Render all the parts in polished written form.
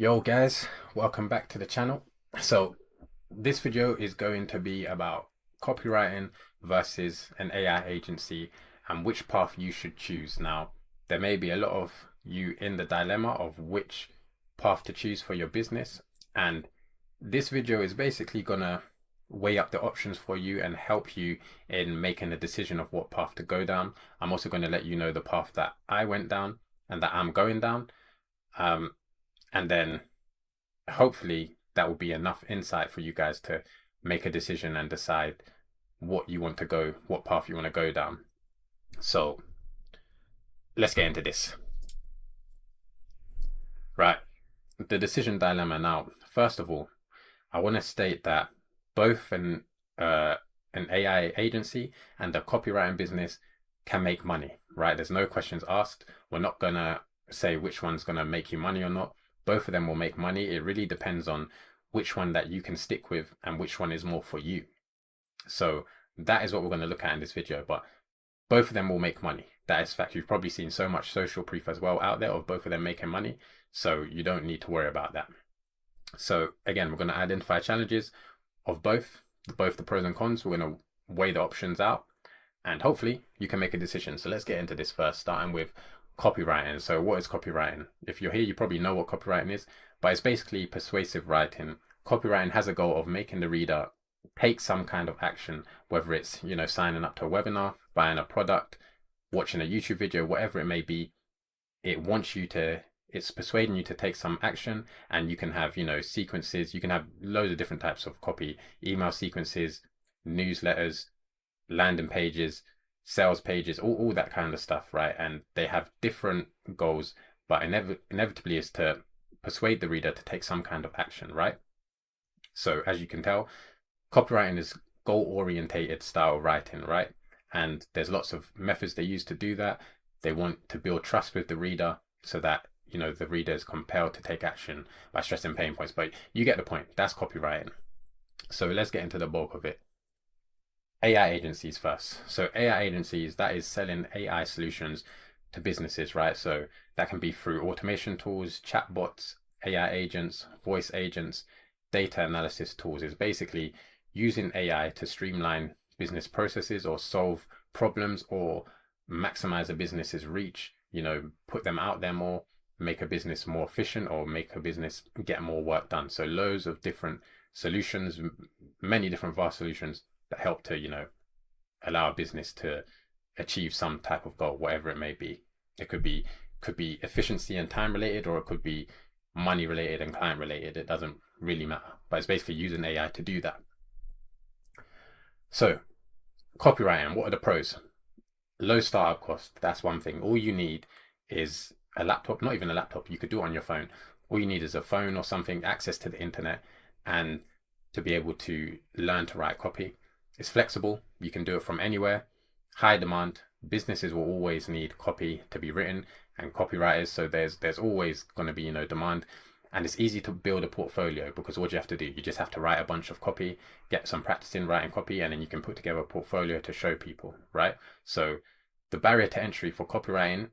Yo guys, welcome back to the channel. So this video is going to be about copywriting versus an AI agency and which path you should choose. Now, there may be a lot of you in the dilemma of which path to choose for your business, and this video is basically gonna weigh up the options for you and help you in making a decision of what path to go down. I'm also going to let you know the path that I went down and that I'm going down. And then hopefully that will be enough insight for you guys to make a decision and decide what you want to go, what path you want to go down. So let's get into this. Right, the decision dilemma. Now, first of all, I want to state that both an AI agency and a copywriting business can make money, right? There's no questions asked. We're not gonna say which one's gonna make you money or not. Both of them will make money. It really depends on which one that you can stick with and which one is more for you. So that is what we're going to look at in this video. But both of them will make money. That is fact. You've probably seen so much social proof as well out there of both of them making money. So you don't need to worry about that. So again, we're going to identify challenges of both the pros and cons. We're going to weigh the options out and hopefully you can make a decision. So let's get into this first, starting with copywriting. So what is copywriting? If you're here, you probably know what copywriting is, but it's basically persuasive writing. Copywriting has a goal of making the reader take some kind of action, whether it's, signing up to a webinar, buying a product, watching a YouTube video, whatever it may be. It's persuading you to take some action, and you can have, sequences. You can have loads of different types of copy, email sequences, newsletters, landing pages, sales pages, all that kind of stuff, right? And they have different goals, but inevitably is to persuade the reader to take some kind of action, right? So as you can tell, copywriting is goal-orientated style writing, right? And there's lots of methods they use to do that. They want to build trust with the reader so that, the reader is compelled to take action by stressing pain points. But you get the point. That's copywriting. So let's get into the bulk of it. AI agencies first. So AI agencies, that is selling AI solutions to businesses, right? So that can be through automation tools, chatbots, AI agents, voice agents, data analysis tools. Is basically using AI to streamline business processes or solve problems or maximize a business's reach, put them out there more, make a business more efficient or make a business get more work done. So loads of different solutions, many different vast solutions that help to, allow a business to achieve some type of goal, whatever it may be. It could be efficiency and time related, or it could be money related and client related. It doesn't really matter, but it's basically using AI to do that. So copywriting, what are the pros? Low startup cost. That's one thing. All you need is a laptop, not even a laptop. You could do it on your phone. All you need is a phone or something, access to the internet, and to be able to learn to write copy. It's flexible. You can do it from anywhere. High demand. Businesses will always need copy to be written and copywriters. So there's always going to be, demand. And it's easy to build a portfolio because what you have to do, you just have to write a bunch of copy, get some practice in writing copy, and then you can put together a portfolio to show people, right? So the barrier to entry for copywriting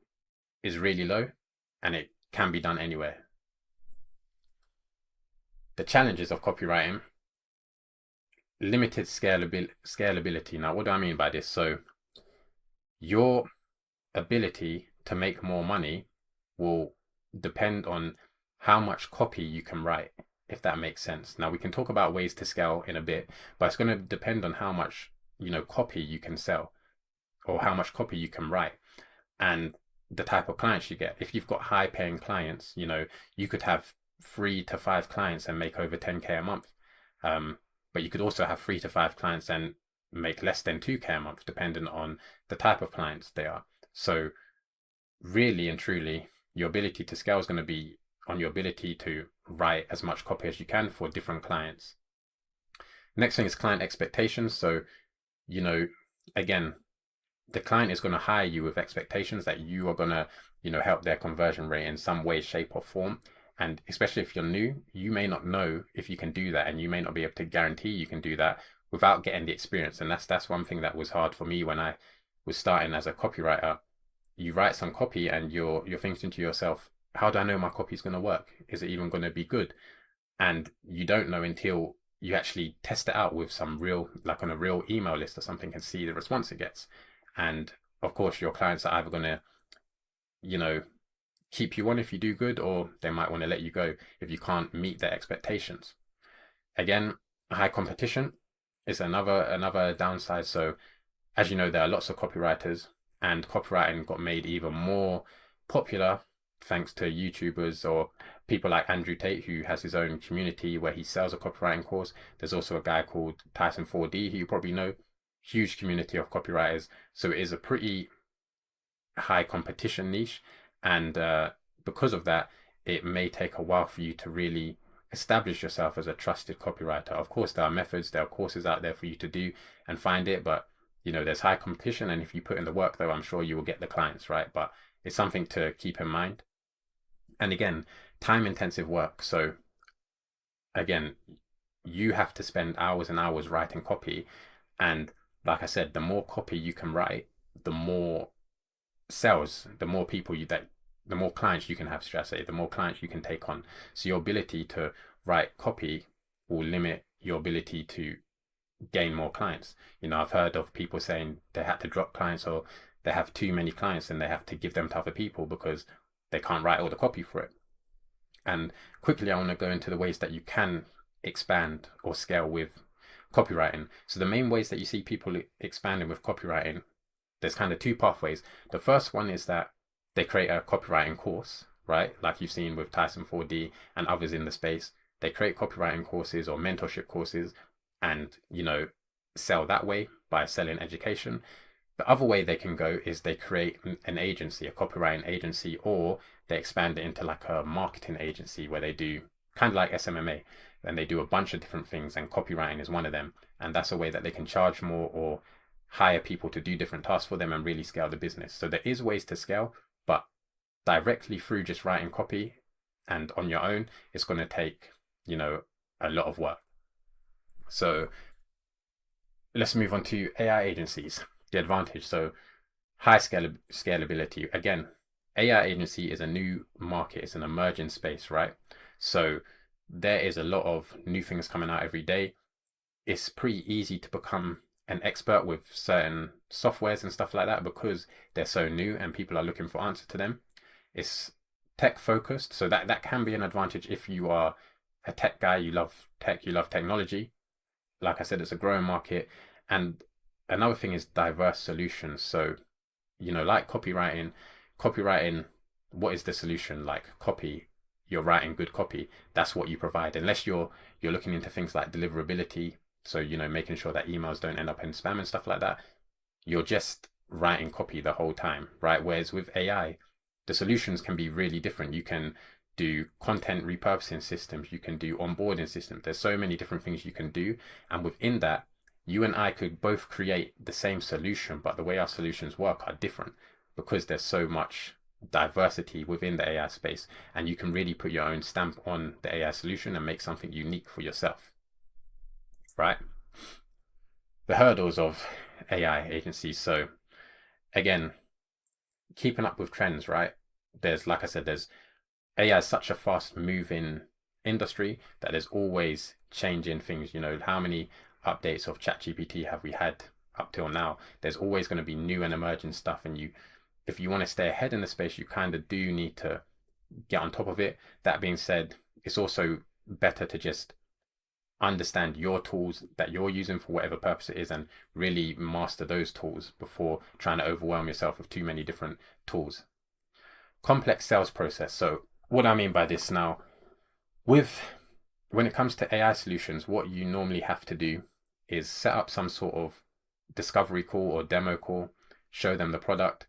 is really low and it can be done anywhere. The challenges of copywriting: limited scalability. Now, what do I mean by this? So your ability to make more money will depend on how much copy you can write, if that makes sense. Now, we can talk about ways to scale in a bit, but it's going to depend on how much, copy you can sell or how much copy you can write and the type of clients you get. If you've got high paying clients, you could have 3 to 5 clients and make over 10K a month. But you could also have 3 to 5 clients and make less than 2K a month, depending on the type of clients they are. So really and truly, your ability to scale is going to be on your ability to write as much copy as you can for different clients. Next thing is client expectations. So, again, the client is going to hire you with expectations that you are going to, help their conversion rate in some way, shape or form. And especially if you're new, you may not know if you can do that, and you may not be able to guarantee you can do that without getting the experience. And that's one thing that was hard for me when I was starting as a copywriter. You write some copy and you're thinking to yourself, how do I know my copy is going to work? Is it even going to be good? And you don't know until you actually test it out with some real, like on a real email list or something, and see the response it gets. And of course, your clients are either going to, you know, keep you on if you do good, or they might want to let you go if you can't meet their expectations. Again, high competition is another downside. So as you know, there are lots of copywriters, and copywriting got made even more popular thanks to YouTubers or people like Andrew Tate, who has his own community where he sells a copywriting course. There's also a guy called Tyson 4D, who you probably know, huge community of copywriters. So it is a pretty high competition niche, and because of that, it may take a while for you to really establish yourself as a trusted copywriter. Of course, there are methods, there are courses out there for you to do and find it, but there's high competition, and if you put in the work, though, I'm sure you will get the clients, right? But it's something to keep in mind. And again, time intensive work. So again, you have to spend hours and hours writing copy, and like I said, the more copy you can write, the more sales, the more the more clients you can have, should I say, the more clients you can take on. So your ability to write copy will limit your ability to gain more clients. I've heard of people saying they had to drop clients, or they have too many clients and they have to give them to other people because they can't write all the copy for it. And quickly, I want to go into the ways that you can expand or scale with copywriting. So the main ways that you see people expanding with copywriting, there's kind of two pathways. The first one is that they create a copywriting course, right? Like you've seen with Tyson 4D and others in the space. They create copywriting courses or mentorship courses and, sell that way by selling education. The other way they can go is they create an agency, a copywriting agency, or they expand it into like a marketing agency where they do kind of like SMMA, and they do a bunch of different things, and copywriting is one of them. And that's a way that they can charge more or hire people to do different tasks for them and really scale the business. So there is ways to scale, but directly through just writing copy and on your own, it's going to take, a lot of work. So let's move on to AI agencies, the advantage. So high scalability. Again, AI agency is a new market. It's an emerging space, right? So there is a lot of new things coming out every day. It's pretty easy to become an expert with certain softwares and stuff like that because they're so new and people are looking for answers to them. It's tech focused, so that can be an advantage if you are a tech guy, you love tech, you love technology. Like I said, it's a growing market. And another thing is diverse solutions. So, like copywriting, what is the solution? Like copy, you're writing good copy, that's what you provide. Unless you're looking into things like deliverability, so, making sure that emails don't end up in spam and stuff like that, you're just writing copy the whole time, right? Whereas with AI, the solutions can be really different. You can do content repurposing systems, you can do onboarding systems. There's so many different things you can do. And within that, you and I could both create the same solution, but the way our solutions work are different because there's so much diversity within the AI space, and you can really put your own stamp on the AI solution and make something unique for yourself. Right? The hurdles of AI agencies. So again, keeping up with trends, right? Like I said, AI is such a fast moving industry that there's always changing things. How many updates of ChatGPT have we had up till now? There's always going to be new and emerging stuff. And if you want to stay ahead in the space, you kind of do need to get on top of it. That being said, it's also better to just understand your tools that you're using for whatever purpose it is and really master those tools before trying to overwhelm yourself with too many different tools. Complex sales process. So what I mean by this now, when it comes to AI solutions, what you normally have to do is set up some sort of discovery call or demo call, show them the product.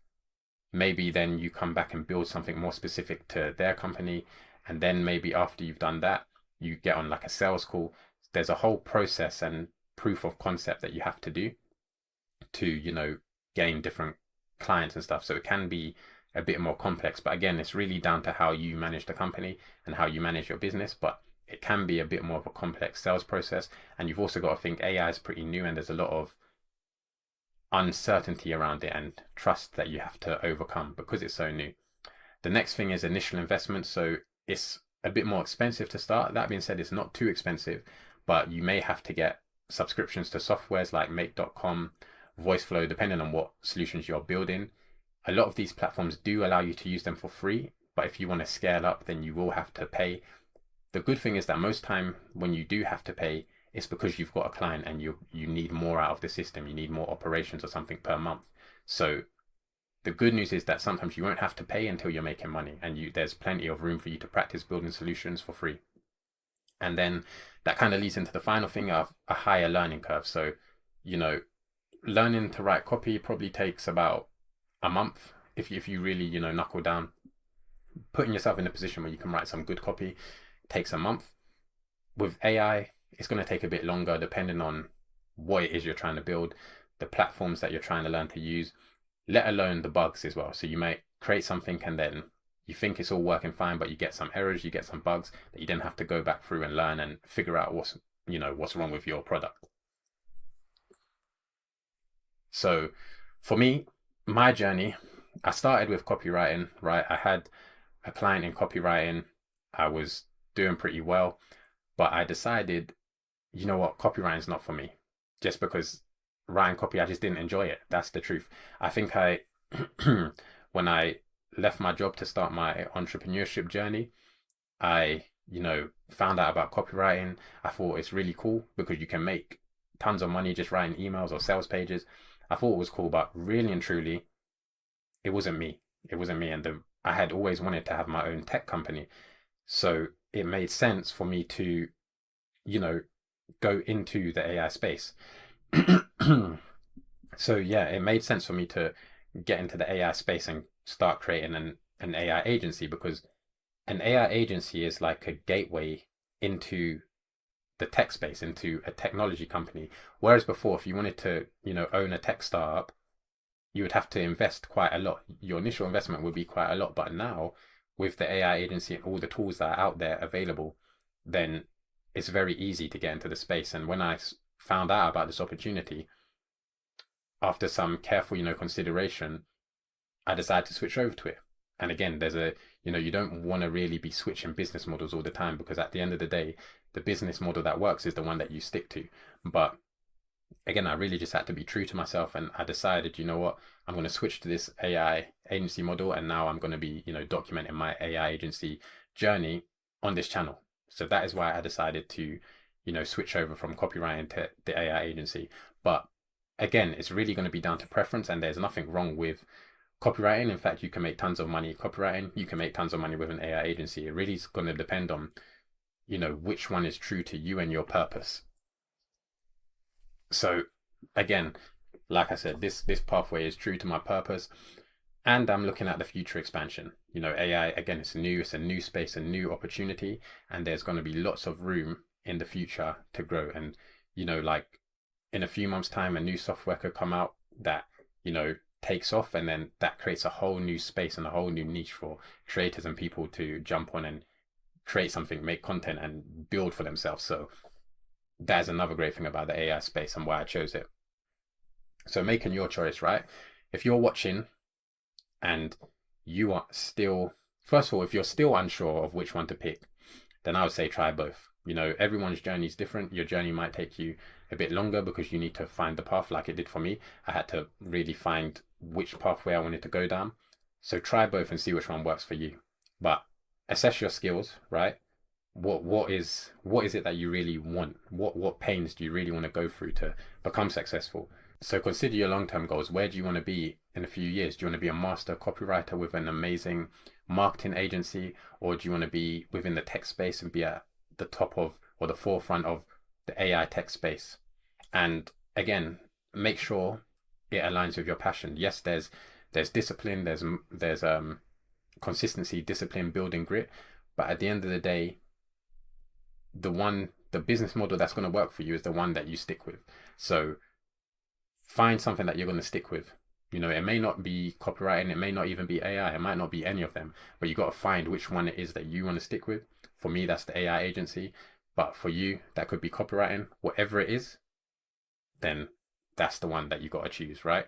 Maybe then you come back and build something more specific to their company. And then maybe after you've done that, you get on like a sales call. There's a whole process and proof of concept that you have to do to, gain different clients and stuff. So it can be a bit more complex, but again, it's really down to how you manage the company and how you manage your business. But it can be a bit more of a complex sales process. And you've also got to think AI is pretty new and there's a lot of uncertainty around it and trust that you have to overcome because it's so new. The next thing is initial investment. So it's a bit more expensive to start. That being said, it's not too expensive, but you may have to get subscriptions to softwares like make.com, VoiceFlow, depending on what solutions you're building. A lot of these platforms do allow you to use them for free, but if you want to scale up, then you will have to pay. The good thing is that most time when you do have to pay, it's because you've got a client and you need more out of the system. You need more operations or something per month. So the good news is that sometimes you won't have to pay until you're making money, and there's plenty of room for you to practice building solutions for free. And then that kind of leads into the final thing of a higher learning curve. So, learning to write copy probably takes about a month if you really, knuckle down. Putting yourself in a position where you can write some good copy takes a month. With AI, it's going to take a bit longer depending on what it is you're trying to build, the platforms that you're trying to learn to use, let alone the bugs as well. So you might create something and then you think it's all working fine, but you get some errors, you get some bugs that you then have to go back through and learn and figure out what's wrong with your product. So for me, my journey, I started with copywriting, right? I had a client in copywriting. I was doing pretty well, but I decided, you know what, copywriting is not for me. Just because writing copy, I just didn't enjoy it. That's the truth. I think when I left my job to start my entrepreneurship journey, I, found out about copywriting. I thought it's really cool because you can make tons of money just writing emails or sales pages. I thought it was cool, but really and truly, it wasn't me. It wasn't me. And I had always wanted to have my own tech company. So it made sense for me to, go into the AI space. So yeah, it made sense for me to get into the AI space and start creating an AI agency, because an AI agency is like a gateway into the tech space, into a technology company. Whereas before, if you wanted to, own a tech startup, you would have to invest quite a lot. Your initial investment would be quite a lot. But now with the AI agency and all the tools that are out there available, then it's very easy to get into the space. And when I found out about this opportunity, after some careful, consideration, I decided to switch over to it. And again, there's you don't want to really be switching business models all the time, because at the end of the day, the business model that works is the one that you stick to. But again, I really just had to be true to myself, and I decided, you know what, I'm going to switch to this AI agency model, and now I'm going to be, documenting my AI agency journey on this channel. So that is why I decided to, switch over from copywriting to the AI agency. But again, it's really going to be down to preference, and there's nothing wrong with copywriting. In fact, you can make tons of money copywriting. You can make tons of money with an AI agency. It really is going to depend on, which one is true to you and your purpose. So again, like I said, this pathway is true to my purpose, and I'm looking at the future expansion. AI, again, it's a new space, a new opportunity, and there's going to be lots of room in the future to grow. And, like in a few months' time, a new software could come out that, takes off, and then that creates a whole new space and a whole new niche for creators and people to jump on and create something, make content and build for themselves. So that's another great thing about the AI space and why I chose it. So making your choice, right? If you're watching and you are still, first of all, if you're still unsure of which one to pick, then I would say try both. Everyone's journey is different. Your journey might take you a bit longer because you need to find the path, like it did for me. I had to really find which pathway I wanted to go down. So try both and see which one works for you. But assess your skills, right? What is it that you really want? What pains do you really want to go through to become successful? So consider your long-term goals. Where do you want to be in a few years? Do you want to be a master copywriter with an amazing marketing agency, or do you want to be within the tech space and be at the top of, or the forefront of, the AI tech space? And again, make sure it aligns with your passion. Yes, there's discipline, there's consistency, discipline, building grit, but at the end of the day, the business model that's going to work for you is the one that you stick with. So find something that you're going to stick with. It may not be copywriting, it may not even be AI, it might not be any of them, but you got to find which one it is that you want to stick with. For me, that's the AI agency, but for you, that could be copywriting. Whatever it is, then that's the one that you got to choose, right?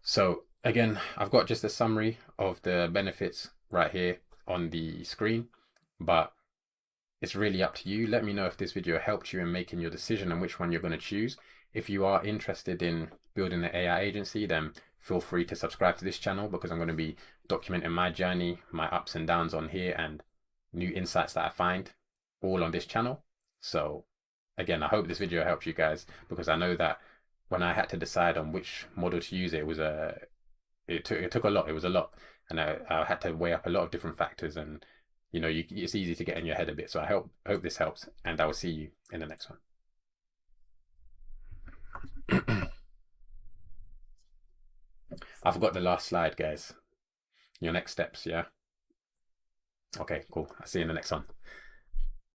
So Again, I've got just a summary of the benefits right here on the screen, but it's really up to you. Let me know if this video helped you in making your decision on which one you're going to choose. If you are interested in building an AI agency, then feel free to subscribe to this channel, because I'm going to be documenting my journey, my ups and downs on here, and new insights that I find all on this channel. So again, I hope this video helps you guys, because I know that when I had to decide on which model to use, it took a lot. It was a lot, and I had to weigh up a lot of different factors, and it's easy to get in your head a bit. So I hope this helps, and I will see you in the next one. I forgot the last slide, guys. Your next steps, yeah? Okay, cool. I'll see you in the next one.